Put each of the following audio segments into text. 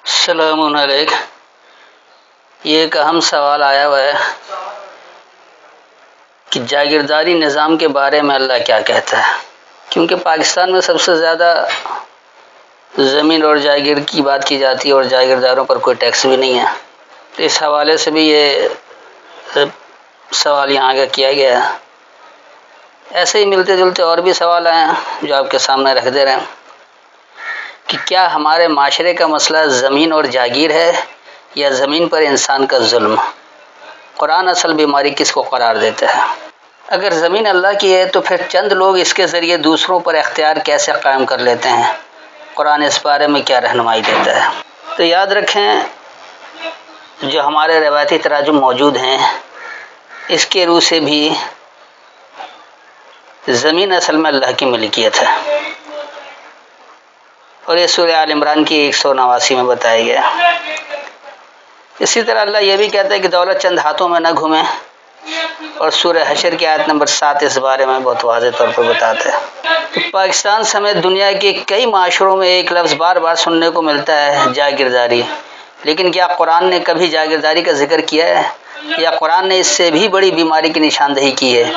السلام علیکم۔ یہ ایک اہم سوال آیا ہوا ہے کہ جاگیرداری نظام کے بارے میں اللہ کیا کہتا ہے، کیونکہ پاکستان میں سب سے زیادہ زمین اور جاگیر کی بات کی جاتی ہے اور جاگیرداروں پر کوئی ٹیکس بھی نہیں ہے، تو اس حوالے سے بھی یہ سوال یہاں کا کیا گیا ہے۔ ایسے ہی ملتے جلتے اور بھی سوال آئے ہیں جو آپ کے سامنے رکھ دے رہے ہیں کہ کیا ہمارے معاشرے کا مسئلہ زمین اور جاگیر ہے یا زمین پر انسان کا ظلم؟ قرآن اصل بیماری کس کو قرار دیتا ہے؟ اگر زمین اللہ کی ہے تو پھر چند لوگ اس کے ذریعے دوسروں پر اختیار کیسے قائم کر لیتے ہیں؟ قرآن اس بارے میں کیا رہنمائی دیتا ہے؟ تو یاد رکھیں، جو ہمارے روایتی تراجم موجود ہیں اس کے روح سے بھی زمین اصل میں اللہ کی ملکیت ہے، اور یہ سورہ آل عمران کی 189 میں بتایا گیا۔ اسی طرح اللہ یہ بھی کہتا ہے کہ دولت چند ہاتھوں میں نہ گھومے، اور سورہ حشر کی آیت نمبر 7 اس بارے میں بہت واضح طور پر بتاتا ہے۔ پاکستان سمیت دنیا کے کئی معاشروں میں ایک لفظ بار بار سننے کو ملتا ہے، جاگیرداری، لیکن کیا قرآن نے کبھی جاگیرداری کا ذکر کیا ہے؟ یا قرآن نے اس سے بھی بڑی بیماری کی نشاندہی کی ہے؟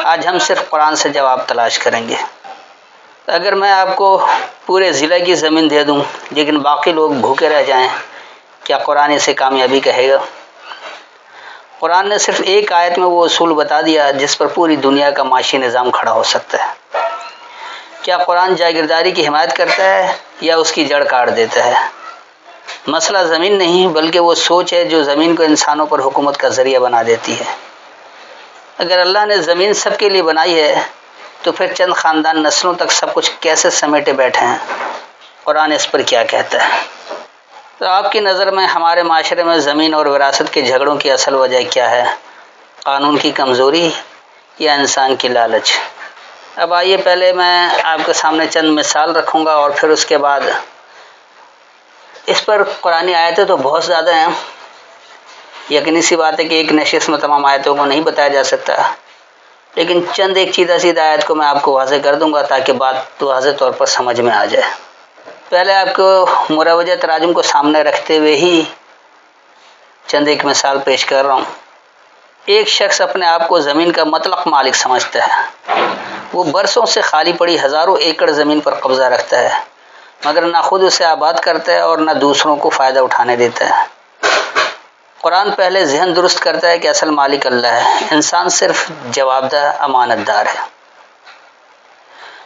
آج ہم صرف قرآن سے جواب تلاش کریں گے۔ اگر میں آپ کو پورے ضلع کی زمین دے دوں لیکن باقی لوگ بھوکے رہ جائیں، کیا قرآن اسے کامیابی کہے گا؟ قرآن نے صرف ایک آیت میں وہ اصول بتا دیا جس پر پوری دنیا کا معاشی نظام کھڑا ہو سکتا ہے۔ کیا قرآن جاگیرداری کی حمایت کرتا ہے یا اس کی جڑ کاٹ دیتا ہے؟ مسئلہ زمین نہیں بلکہ وہ سوچ ہے جو زمین کو انسانوں پر حکومت کا ذریعہ بنا دیتی ہے۔ اگر اللہ نے زمین سب کے لیے بنائی ہے تو پھر چند خاندان نسلوں تک سب کچھ کیسے سمیٹے بیٹھے ہیں؟ قرآن اس پر کیا کہتا ہے؟ تو آپ کی نظر میں ہمارے معاشرے میں زمین اور وراثت کے جھگڑوں کی اصل وجہ کیا ہے؟ قانون کی کمزوری یا انسان کی لالچ؟ اب آئیے پہلے میں آپ کے سامنے چند مثال رکھوں گا اور پھر اس کے بعد اس پر قرآنی آیتیں تو بہت زیادہ ہیں، یقینی سی بات ہے کہ ایک نشست میں تمام آیتوں کو نہیں بتایا جا سکتا، لیکن چند ایک سیدھا آیت کو میں آپ کو واضح کر دوں گا تاکہ بات واضح طور پر سمجھ میں آ جائے۔ پہلے آپ کو مروجہ تراجم کو سامنے رکھتے ہوئے ہی چند ایک مثال پیش کر رہا ہوں۔ ایک شخص اپنے آپ کو زمین کا مطلق مالک سمجھتا ہے، وہ برسوں سے خالی پڑی ہزاروں ایکڑ زمین پر قبضہ رکھتا ہے، مگر نہ خود اسے آباد کرتا ہے اور نہ دوسروں کو فائدہ اٹھانے دیتا ہے۔ قرآن پہلے ذہن درست کرتا ہے کہ اصل مالک اللہ ہے، انسان صرف جوابدہ امانت دار ہے۔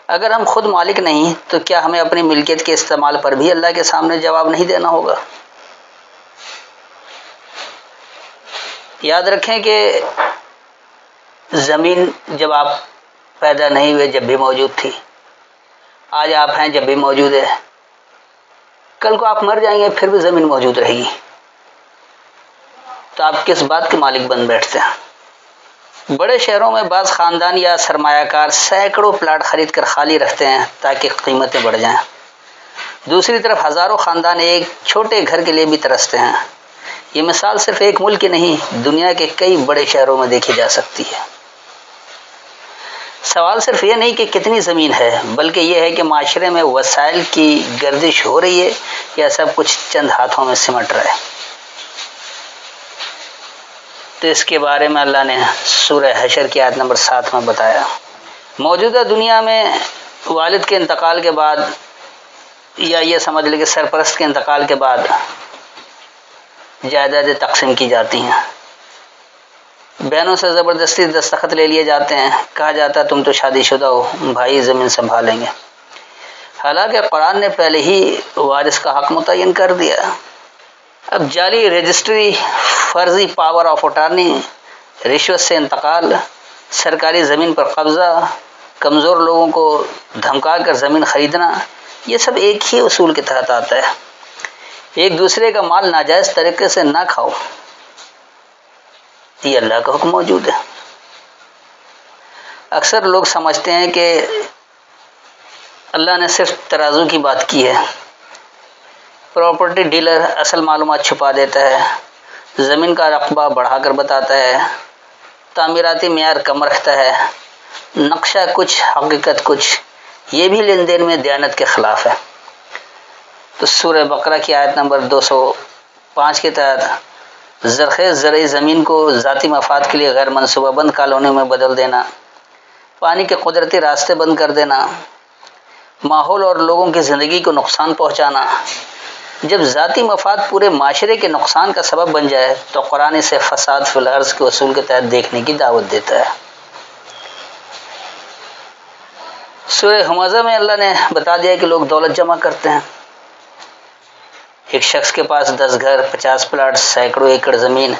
اگر ہم خود مالک نہیں تو کیا ہمیں اپنی ملکیت کے استعمال پر بھی اللہ کے سامنے جواب نہیں دینا ہوگا؟ یاد رکھیں کہ زمین جب آپ پیدا نہیں ہوئے جب بھی موجود تھی، آج آپ ہیں جب بھی موجود ہے، کل کو آپ مر جائیں گے پھر بھی زمین موجود رہے گی، تو آپ کس بات کے مالک بن بیٹھتے ہیں؟ بڑے شہروں میں بعض خاندان یا سرمایہ کار سینکڑوں پلاٹ خرید کر خالی رکھتے ہیں تاکہ قیمتیں بڑھ جائیں، دوسری طرف ہزاروں خاندان ایک چھوٹے گھر کے لیے بھی ترستے ہیں۔ یہ مثال صرف ایک ملک کی نہیں، دنیا کے کئی بڑے شہروں میں دیکھی جا سکتی ہے۔ سوال صرف یہ نہیں کہ کتنی زمین ہے، بلکہ یہ ہے کہ معاشرے میں وسائل کی گردش ہو رہی ہے یا سب کچھ چند ہاتھوں میں سمٹ رہا ہے۔ تو اس کے بارے میں اللہ نے سورہ حشر کی آیت نمبر 7 میں بتایا۔ موجودہ دنیا میں والد کے انتقال کے بعد یا یہ سمجھ لیں کہ سرپرست کے انتقال کے بعد جائیدادیں تقسیم کی جاتی ہیں، بہنوں سے زبردستی دستخط لے لیے جاتے ہیں، کہا جاتا ہے تم تو شادی شدہ ہو، بھائی زمین سنبھالیں گے، حالانکہ قرآن نے پہلے ہی وارث کا حق متعین کر دیا۔ اب جعلی رجسٹری، فرضی پاور آف اٹارنی، رشوت سے انتقال، سرکاری زمین پر قبضہ، کمزور لوگوں کو دھمکا کر زمین خریدنا، یہ سب ایک ہی اصول کے تحت آتا ہے، ایک دوسرے کا مال ناجائز طریقے سے نہ کھاؤ، یہ اللہ کا حکم موجود ہے۔ اکثر لوگ سمجھتے ہیں کہ اللہ نے صرف ترازو کی بات کی ہے، پراپرٹی ڈیلر اصل معلومات چھپا دیتا ہے، زمین کا رقبہ بڑھا کر بتاتا ہے، تعمیراتی معیار کم رکھتا ہے، نقشہ کچھ حقیقت کچھ، یہ بھی لین دین میں دیانت کے خلاف ہے۔ تو سورہ بقرہ کی آیت نمبر 205 کے تحت زرخیز زرعی زمین کو ذاتی مفاد کے لیے غیر منصوبہ بند کالونی میں بدل دینا، پانی کے قدرتی راستے بند کر دینا، ماحول اور لوگوں کی زندگی کو نقصان پہنچانا، جب ذاتی مفاد پورے معاشرے کے نقصان کا سبب بن جائے تو قرآن اسے فساد فی الارض کے اصول کے تحت دیکھنے کی دعوت دیتا ہے۔ سورہ ہمزہ میں اللہ نے بتا دیا کہ لوگ دولت جمع کرتے ہیں۔ ایک شخص کے پاس 10 گھر، 50 پلاٹ، سینکڑوں ایکڑ زمین،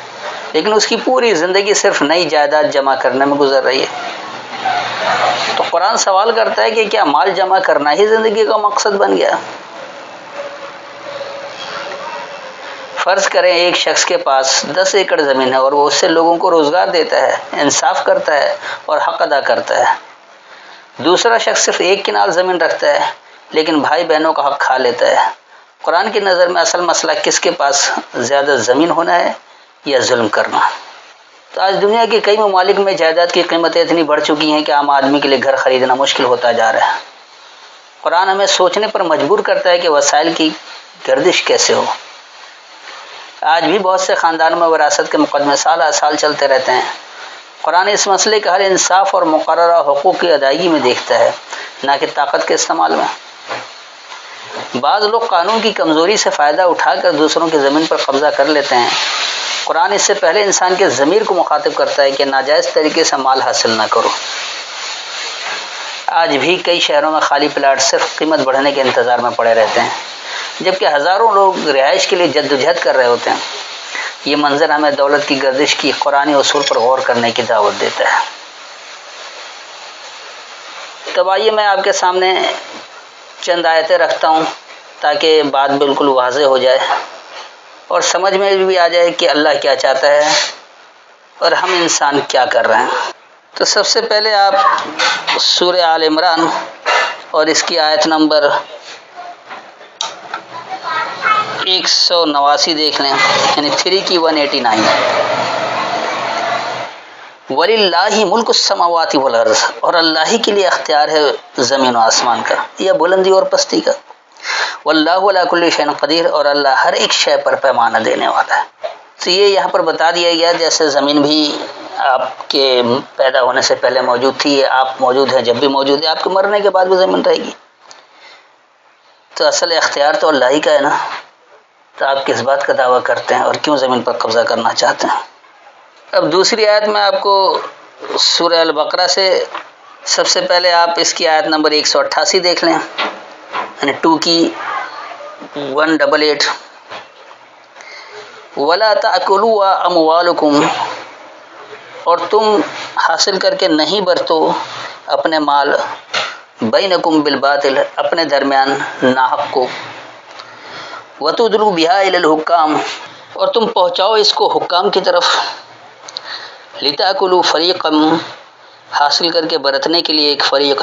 لیکن اس کی پوری زندگی صرف نئی جائیداد جمع کرنے میں گزر رہی ہے۔ تو قرآن سوال کرتا ہے کہ کیا مال جمع کرنا ہی زندگی کا مقصد بن گیا؟ فرض کریں ایک شخص کے پاس 10 ایکڑ زمین ہے اور وہ اس سے لوگوں کو روزگار دیتا ہے، انصاف کرتا ہے اور حق ادا کرتا ہے۔ دوسرا شخص صرف 1 کنال زمین رکھتا ہے لیکن بھائی بہنوں کا حق کھا لیتا ہے۔ قرآن کی نظر میں اصل مسئلہ کس کے پاس زیادہ زمین ہونا ہے یا ظلم کرنا؟ تو آج دنیا کے کئی ممالک میں جائیداد کی قیمتیں اتنی بڑھ چکی ہیں کہ عام آدمی کے لیے گھر خریدنا مشکل ہوتا جا رہا ہے۔ قرآن ہمیں سوچنے پر مجبور کرتا ہے کہ وسائل کی گردش کیسے ہو۔ آج بھی بہت سے خاندانوں میں وراثت کے مقدمے سال سال چلتے رہتے ہیں۔ قرآن اس مسئلے کا حل انصاف اور مقررہ حقوق کی ادائیگی میں دیکھتا ہے، نہ کہ طاقت کے استعمال میں۔ بعض لوگ قانون کی کمزوری سے فائدہ اٹھا کر دوسروں کی زمین پر قبضہ کر لیتے ہیں۔ قرآن اس سے پہلے انسان کے ضمیر کو مخاطب کرتا ہے کہ ناجائز طریقے سے مال حاصل نہ کرو۔ آج بھی کئی شہروں میں خالی پلاٹ صرف قیمت بڑھنے کے انتظار میں پڑے رہتے ہیں، جبکہ ہزاروں لوگ رہائش کے لیے جدوجہد کر رہے ہوتے ہیں۔ یہ منظر ہمیں دولت کی گردش کی قرآنی اصول پر غور کرنے کی دعوت دیتا ہے۔ تب آئیے میں آپ کے سامنے چند آیتیں رکھتا ہوں تاکہ بات بالکل واضح ہو جائے اور سمجھ میں بھی آ جائے کہ اللہ کیا چاہتا ہے اور ہم انسان کیا کر رہے ہیں۔ تو سب سے پہلے آپ سورہ آل عمران اور اس کی آیت نمبر 189 دیکھ لیں، یعنی 3 کی 189۔ وَلِلَّهِ مُلْكُ السَّمَاوَاتِ وَالْأَرْضِ، اور اللہ ہی کے لیے اختیار ہے زمین و آسمان کا یا بلندی اور پستی کا۔ وَاللَّهُ عَلَى كُلِّ شَيْءٍ قَدِيرٌ، اور اللہ ہر ایک شے پر پیمانہ دینے والا ہے۔ تو یہ یہاں پر بتا دیا گیا جیسے زمین بھی آپ کے پیدا ہونے سے پہلے موجود تھی، آپ موجود ہیں جب بھی موجود ہے، آپ کے مرنے کے بعد بھی زمین رہے گی۔ تو اصل اختیار تو اللہ ہی کا ہے نا، تو آپ کس بات کا دعویٰ کرتے ہیں اور کیوں زمین پر قبضہ کرنا چاہتے ہیں؟ اب دوسری آیت میں آپ کو سورہ البقرہ سے سب سے پہلے آپ اس کی آیت نمبر 188 دیکھ لیں، یعنی 2 کی 188۔ وَلَا تَأْكُلُوا أَمْوَالُكُمْ، اور تم حاصل کر کے نہیں برتو اپنے مال، بینکم بالباطل، اپنے درمیان ناحق کو، وَتُدْلُوا بِهَا إِلَى الْحُكَّامِ، اور تم پہنچاؤ اس کو حکام کی طرف، لِتَأْكُلُوا فَرِيقًا، حاصل کر کے برتنے کے لیے ایک فریق،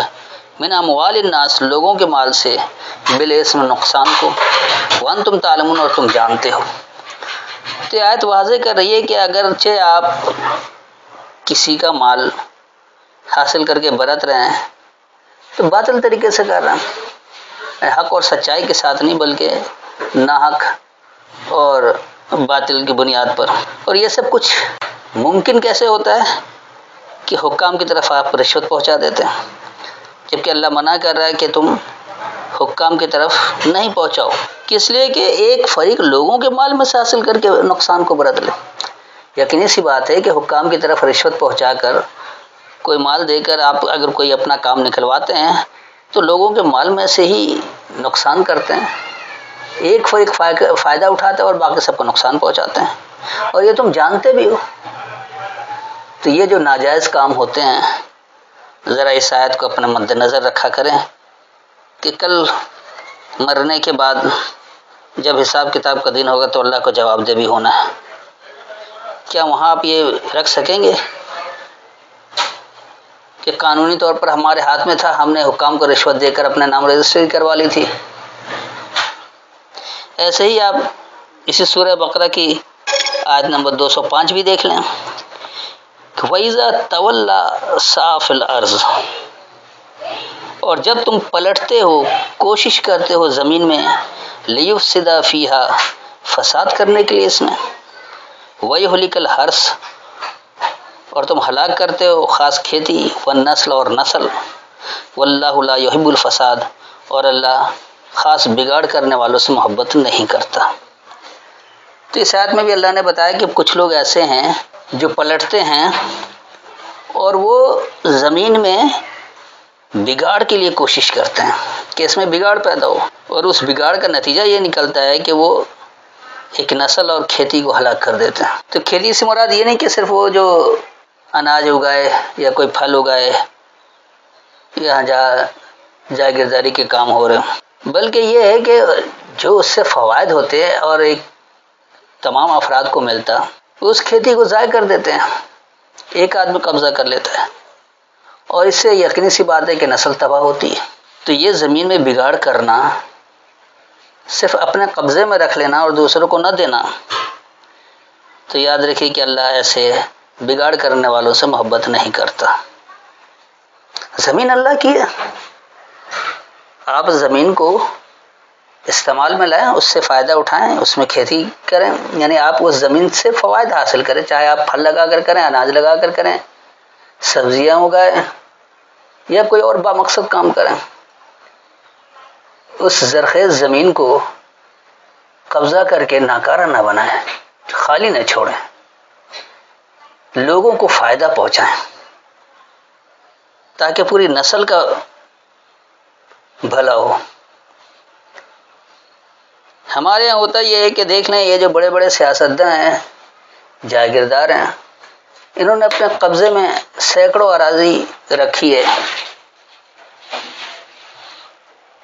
من اموال الناس، لوگوں کے مال سے، بالاسم، نقصان کو، وانتم تعلمون، اور تم جانتے ہو۔ تو آیت واضح کر رہی ہے کہ اگرچہ آپ کسی کا مال حاصل کر کے برت رہے ہیں تو باطل طریقے سے کر رہے ہیں، حق اور سچائی کے ساتھ نہیں بلکہ ناحق اور باطل کی بنیاد پر۔ اور یہ سب کچھ ممکن کیسے ہوتا ہے کہ حکام کی طرف آپ رشوت پہنچا دیتے ہیں، جبکہ اللہ منع کر رہا ہے کہ تم حکام کی طرف نہیں پہنچاؤ، کس لیے کہ ایک فریق لوگوں کے مال میں سے حاصل کر کے نقصان کو برت لے۔ یقینی سی بات ہے کہ حکام کی طرف رشوت پہنچا کر، کوئی مال دے کر آپ اگر کوئی اپنا کام نکلواتے ہیں تو لوگوں کے مال میں سے ہی نقصان کرتے ہیں۔ ایک فریق فائدہ اٹھاتا ہے اور باقی سب کو نقصان پہنچاتے ہیں، اور یہ تم جانتے بھی ہو۔ تو یہ جو ناجائز کام ہوتے ہیں، ذرا اس آیت کو اپنے مد نظر رکھا کریں کہ کل مرنے کے بعد جب حساب کتاب کا دن ہوگا تو اللہ کو جواب دہ بھی ہونا ہے۔ کیا وہاں آپ یہ رکھ سکیں گے کہ قانونی طور پر ہمارے ہاتھ میں تھا، ہم نے حکام کو رشوت دے کر اپنے نام رجسٹری کروا لی تھی؟ ایسے ہی آپ اسی سورہ بقرہ کی آیت نمبر 205 بھی دیکھ لیں، وَإِذَا تَوَلَّى سَعَىٰ فِي الْأَرْضِ، اور جب تم پلٹتے ہو، کوشش کرتے ہو زمین میں، لیفسد فیہا، فساد کرنے کے لیے اس میں، ویہلک الحرث، اور تم ہلاک کرتے ہو خاص کھیتی، والنسل، اور نسل، واللہ لا یحب الفساد، اور اللہ خاص بگاڑ کرنے والوں سے محبت نہیں کرتا۔ تو اس آیت میں بھی اللہ نے بتایا کہ کچھ لوگ ایسے ہیں جو پلٹتے ہیں اور وہ زمین میں بگاڑ کے لیے کوشش کرتے ہیں کہ اس میں بگاڑ پیدا ہو، اور اس بگاڑ کا نتیجہ یہ نکلتا ہے کہ وہ ایک نسل اور کھیتی کو ہلاک کر دیتے ہیں۔ تو کھیتی سے مراد یہ نہیں کہ صرف وہ جو اناج اگائے یا کوئی پھل اگائے یا جاگیرداری کے کام ہو رہے ہوں، بلکہ یہ ہے کہ جو اس سے فوائد ہوتے ہیں اور ایک تمام افراد کو ملتا، اس کھیتی کو ضائع کر دیتے ہیں، ایک آدمی قبضہ کر لیتا ہے، اور اس سے یقینی سی بات ہے کہ نسل تباہ ہوتی ہے۔ تو یہ زمین میں بگاڑ کرنا، صرف اپنے قبضے میں رکھ لینا اور دوسروں کو نہ دینا، تو یاد رکھیے کہ اللہ ایسے بگاڑ کرنے والوں سے محبت نہیں کرتا۔ زمین اللہ کی ہے، آپ زمین کو استعمال میں لائیں، اس سے فائدہ اٹھائیں، اس میں کھیتی کریں، یعنی آپ اس زمین سے فوائد حاصل کریں، چاہے آپ پھل لگا کر کریں، اناج لگا کر کریں، سبزیاں اگائیں یا کوئی اور بامقصد کام کریں۔ اس زرخیز زمین کو قبضہ کر کے ناکارہ نہ بنائیں، خالی نہ چھوڑیں، لوگوں کو فائدہ پہنچائیں تاکہ پوری نسل کا بھلا ہو۔ ہمارے یہاں ہوتا یہ ہے کہ دیکھ لیں، یہ جو بڑے بڑے سیاستداں ہیں، جاگیردار ہیں، انہوں نے اپنے قبضے میں سینکڑوں اراضی رکھی ہے،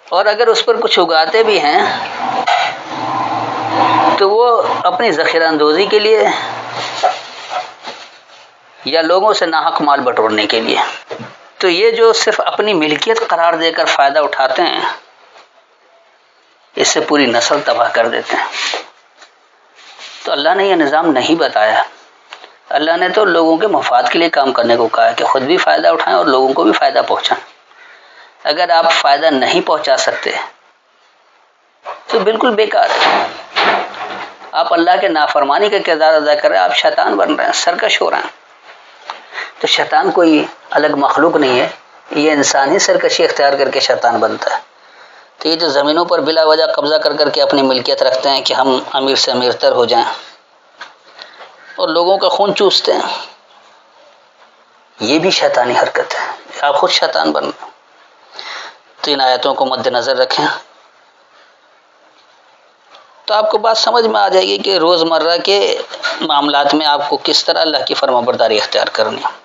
اور اگر اس پر کچھ اگاتے بھی ہیں تو وہ اپنی ذخیرہ اندوزی کے لیے یا لوگوں سے ناحق مال بٹورنے کے لیے۔ تو یہ جو صرف اپنی ملکیت قرار دے کر فائدہ اٹھاتے ہیں، اس سے پوری نسل تباہ کر دیتے ہیں۔ تو اللہ نے یہ نظام نہیں بتایا، اللہ نے تو لوگوں کے مفاد کے لیے کام کرنے کو کہا کہ خود بھی فائدہ اٹھائیں اور لوگوں کو بھی فائدہ پہنچائیں۔ اگر آپ فائدہ نہیں پہنچا سکتے تو بالکل بیکار ہے، آپ اللہ کے نافرمانی کا کردار ادا کر رہے ہیں، آپ شیطان بن رہے ہیں، سرکش ہو رہے ہیں۔ تو شیطان کوئی الگ مخلوق نہیں ہے، یہ انسان ہی سرکشی اختیار کر کے شیطان بنتا ہے۔ تو یہ جو زمینوں پر بلا وجہ قبضہ کر کر کے اپنی ملکیت رکھتے ہیں کہ ہم امیر سے امیر تر ہو جائیں اور لوگوں کا خون چوستے ہیں، یہ بھی شیطانی حرکت ہے، آپ خود شیطان بن رہے ہیں۔ تو ان آیتوں کو مد نظر رکھیں تو آپ کو بات سمجھ میں آ جائے گی کہ روزمرہ کے معاملات میں آپ کو کس طرح اللہ کی فرما برداری اختیار کرنی ہے۔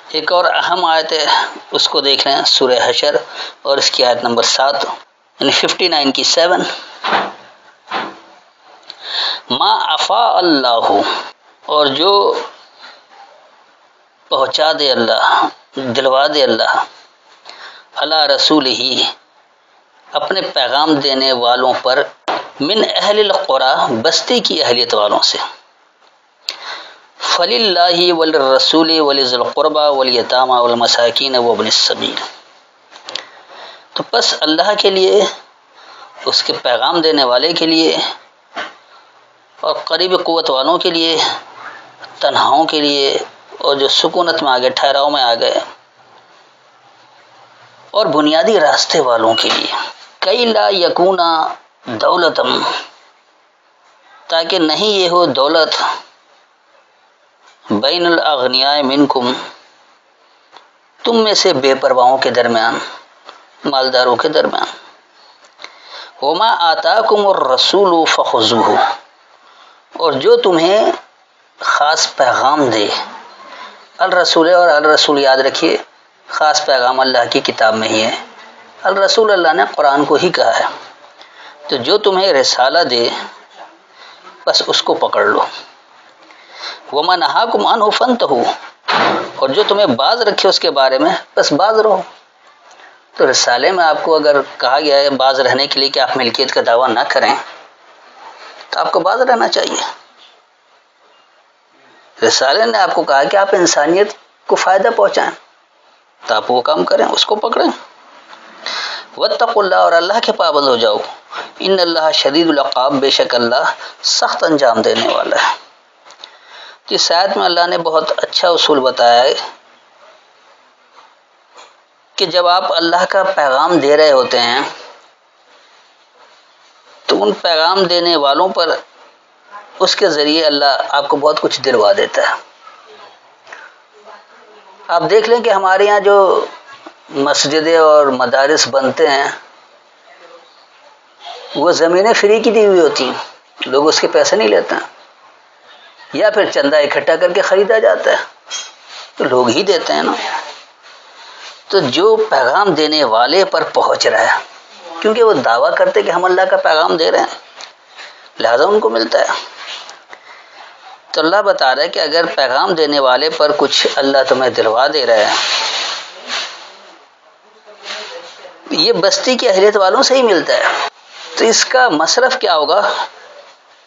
ایک اور اہم آیت ہے، اس کو دیکھ لیں، سورہ حشر اور اس کی آیت نمبر 7 یعنی 59 کی 7، ما افاء اللہ، اور جو پہنچا دے اللہ، دلوا دے اللہ، علی رسول ہی، اپنے پیغام دینے والوں پر، من اہل القری، بستی کی اہلیت والوں سے، فللہ وللرسول ولذی القربى والیتامى والمساکین وابن السبیل، تو بس اللہ کے لیے، اس کے پیغام دینے والے کے لیے اور قریب قوت والوں کے لیے، تنہاؤں کے لیے، اور جو سکونت میں آ گئے، ٹھہراؤ میں آ گئے، اور بنیادی راستے والوں کے لیے، کئی لا یکون دولتم، تاکہ نہیں یہ ہو دولت، بین الاغنیاء منکم، تم میں سے بے پرواہوں کے درمیان، مالداروں کے درمیان، وما آتاکم الرسول فخذوہ، اور جو تمہیں خاص پیغام دے، الرسول، اور الرسول یاد رکھیے خاص پیغام اللہ کی کتاب میں ہی ہے، الرسول اللہ نے قرآن کو ہی کہا ہے، تو جو تمہیں رسالہ دے بس اس کو پکڑ لو، وما نہاکم عنہ فانتہوا، اور جو تمہیں باز رکھے اس کے بارے میں بس باز رہو۔ تو رسالے میں آپ کو اگر کہا گیا ہے باز رہنے کے لیے کہ آپ ملکیت کا دعویٰ نہ کریں، تو آپ کو باز رہنا چاہیے۔ رسالے نے آپ کو کہا کہ آپ انسانیت کو فائدہ پہنچائیں، تو آپ وہ کام کریں، اس کو پکڑیں۔ واتقوا اللہ، اور اللہ کے پابند ہو جاؤ، ان اللہ شدید العقاب، بے شک اللہ سخت انجام دینے والا ہے۔ اس آیت میں اللہ نے بہت اچھا اصول بتایا ہے کہ جب آپ اللہ کا پیغام دے رہے ہوتے ہیں تو ان پیغام دینے والوں پر اس کے ذریعے اللہ آپ کو بہت کچھ دلوا دیتا ہے۔ آپ دیکھ لیں کہ ہمارے یہاں جو مسجدیں اور مدارس بنتے ہیں وہ زمینیں فری کی دی ہوئی ہوتی ہیں، لوگ اس کے پیسے نہیں لیتے ہیں، یا پھر چندہ اکٹھا کر کے خریدا جاتا ہے تو لوگ ہی دیتے ہیں نا۔ تو جو پیغام دینے والے پر پہنچ رہا ہے، کیونکہ وہ دعویٰ کرتے کہ ہم اللہ کا پیغام دے رہے ہیں، لہذا ان کو ملتا ہے۔ تو اللہ بتا رہا ہے کہ اگر پیغام دینے والے پر کچھ اللہ تمہیں دلوا دے رہا ہے، یہ بستی کی اہلیت والوں سے ہی ملتا ہے، تو اس کا مصرف کیا ہوگا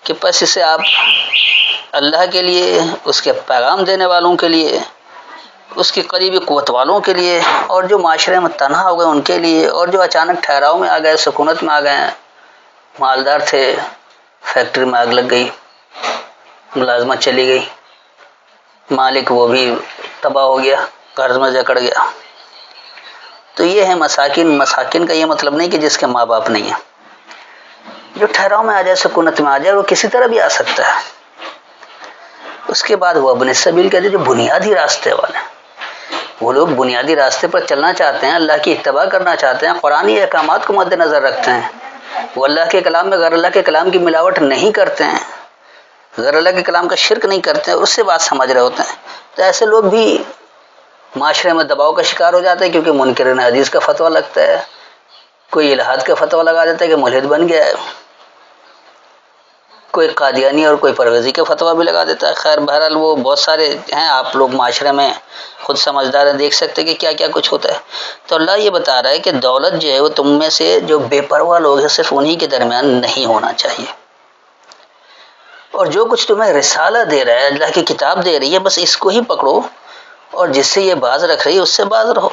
کہ پس اسے آپ اللہ کے لیے، اس کے پیغام دینے والوں کے لیے، اس کی قریبی قوت والوں کے لیے، اور جو معاشرے میں تنہا ہو گئے ان کے لیے، اور جو اچانک ٹھہراؤ میں آ گئے، سکونت میں آ گئے ہیں، مالدار تھے، فیکٹری میں آگ لگ گئی، ملازمت چلی گئی، مالک وہ بھی تباہ ہو گیا، قرض میں جکڑ گیا، تو یہ ہے مساکین۔ مساکین کا یہ مطلب نہیں کہ جس کے ماں باپ نہیں ہیں، جو ٹھہراؤ میں آ جائے، سکونت میں آ جائے، وہ کسی طرح بھی آ سکتا ہے۔ اس کے بعد وہ ابن السبیل کہتے ہیں، جو بنیادی راستے والے، وہ لوگ بنیادی راستے پر چلنا چاہتے ہیں، اللہ کی اتباع کرنا چاہتے ہیں، قرآنی احکامات کو مد نظر رکھتے ہیں، وہ اللہ کے کلام میں غیر اللہ کے کلام کی ملاوٹ نہیں کرتے ہیں، غیر اللہ کے کلام کا شرک نہیں کرتے ہیں، اس سے بات سمجھ رہے ہوتے ہیں، تو ایسے لوگ بھی معاشرے میں دباؤ کا شکار ہو جاتے ہیں، کیونکہ منکرین حدیث کا فتویٰ لگتا ہے، کوئی الہاد کا فتویٰ لگا دیتا ہے کہ ملحد بن گیا ہے، کوئی قادیانی اور کوئی پرویزی کا فتویٰ بھی لگا دیتا ہے۔ خیر بہرحال وہ بہت سارے ہیں، آپ لوگ معاشرے میں خود سمجھدار ہیں، دیکھ سکتے کہ کیا کیا کچھ ہوتا ہے۔ تو اللہ یہ بتا رہا ہے کہ دولت جو ہے وہ تم میں سے جو بے پرواہ لوگ ہیں صرف انہی کے درمیان نہیں ہونا چاہیے، اور جو کچھ تمہیں رسالہ دے رہا ہے، اللہ کی کتاب دے رہی ہے، بس اس کو ہی پکڑو، اور جس سے یہ باز رکھ رہی ہے اس سے باز رہو،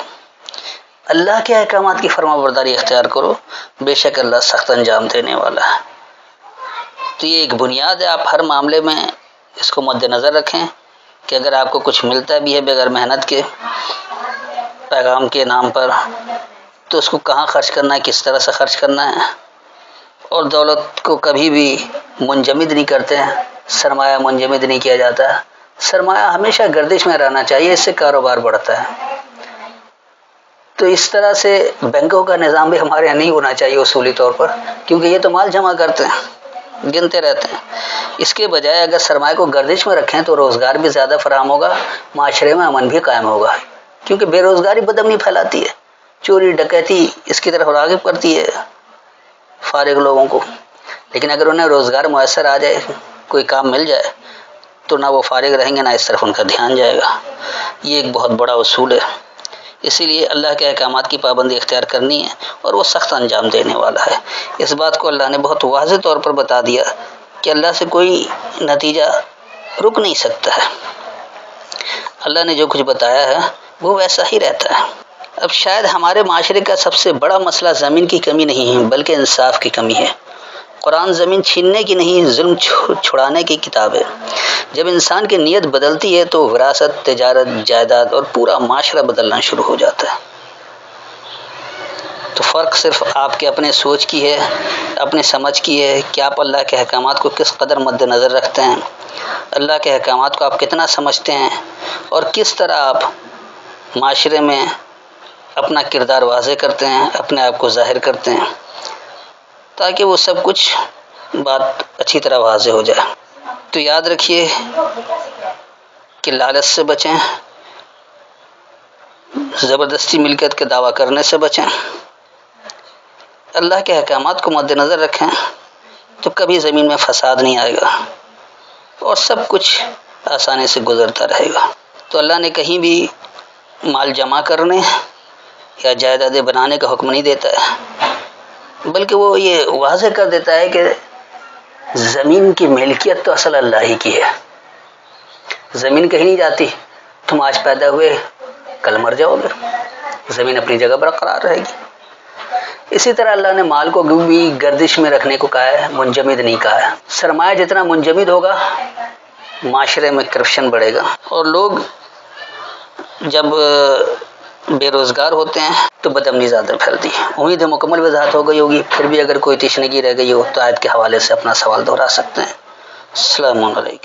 اللہ کے احکامات کی فرما برداری اختیار کرو، بے شک اللہ سخت انجام دینے والا ہے۔ تو یہ ایک بنیاد ہے، آپ ہر معاملے میں اس کو مد نظر رکھیں کہ اگر آپ کو کچھ ملتا بھی ہے بغیر محنت کے پیغام کے نام پر، تو اس کو کہاں خرچ کرنا ہے، کس طرح سے خرچ کرنا ہے، اور دولت کو کبھی بھی منجمد نہیں کرتے ہیں، سرمایہ منجمد نہیں کیا جاتا، سرمایہ ہمیشہ گردش میں رہنا چاہیے، اس سے کاروبار بڑھتا ہے۔ تو اس طرح سے بینکوں کا نظام بھی ہمارے یہاں نہیں ہونا چاہیے اصولی طور پر، کیونکہ یہ تو مال جمع کرتے ہیں، گنتے رہتے ہیں۔ اس کے بجائے اگر سرمایہ کو گردش میں رکھیں تو روزگار بھی زیادہ فراہم ہوگا، معاشرے میں امن بھی قائم ہوگا، کیونکہ بے روزگاری بدامنی پھیلاتی ہے، چوری ڈکیتی اس کی طرف راغب کرتی ہے فارغ لوگوں کو۔ لیکن اگر انہیں روزگار میسر آ جائے، کوئی کام مل جائے، تو نہ وہ فارغ رہیں گے، نہ اس طرف ان کا دھیان جائے گا۔ یہ ایک بہت بڑا اصول ہے، اسی لیے اللہ کے احکامات کی پابندی اختیار کرنی ہے، اور وہ سخت انجام دینے والا ہے۔ اس بات کو اللہ نے بہت واضح طور پر بتا دیا کہ اللہ سے کوئی نتیجہ رک نہیں سکتا ہے، اللہ نے جو کچھ بتایا ہے وہ ویسا ہی رہتا ہے۔ اب شاید ہمارے معاشرے کا سب سے بڑا مسئلہ زمین کی کمی نہیں ہے، بلکہ انصاف کی کمی ہے۔ قرآن زمین چھیننے کی نہیں، ظلم چھڑانے کی کتاب ہے۔ جب انسان کی نیت بدلتی ہے تو وراثت، تجارت، جائیداد اور پورا معاشرہ بدلنا شروع ہو جاتا ہے۔ تو فرق صرف آپ کے اپنے سوچ کی ہے، اپنے سمجھ کی ہے کہ آپ اللہ کے احکامات کو کس قدر مد نظر رکھتے ہیں، اللہ کے احکامات کو آپ کتنا سمجھتے ہیں، اور کس طرح آپ معاشرے میں اپنا کردار واضح کرتے ہیں، اپنے آپ کو ظاہر کرتے ہیں، تاکہ وہ سب کچھ بات اچھی طرح واضح ہو جائے۔ تو یاد رکھیے کہ لالچ سے بچیں، زبردستی ملکیت کے دعویٰ کرنے سے بچیں، اللہ کے احکامات کو مد نظر رکھیں، تو کبھی زمین میں فساد نہیں آئے گا، اور سب کچھ آسانی سے گزرتا رہے گا۔ تو اللہ نے کہیں بھی مال جمع کرنے یا جائیدادیں بنانے کا حکم نہیں دیتا ہے، بلکہ وہ یہ واضح کر دیتا ہے کہ زمین کی ملکیت تو اصل اللہ ہی کی ہے، زمین کہیں نہیں جاتی، تم آج پیدا ہوئے کل مر جاؤ گے، زمین اپنی جگہ برقرار رہے گی۔ اسی طرح اللہ نے مال کو بھی گردش میں رکھنے کو کہا ہے، منجمد نہیں کہا ہے۔ سرمایہ جتنا منجمد ہوگا معاشرے میں کرپشن بڑھے گا، اور لوگ جب بے روزگار ہوتے ہیں تو بدامنی زیادہ پھیلتی ہے۔ امید ہے مکمل وضاحت ہو گئی ہوگی، پھر بھی اگر کوئی تشنگی رہ گئی ہو تو آیت کے حوالے سے اپنا سوال دہرا سکتے ہیں۔ السلام علیکم۔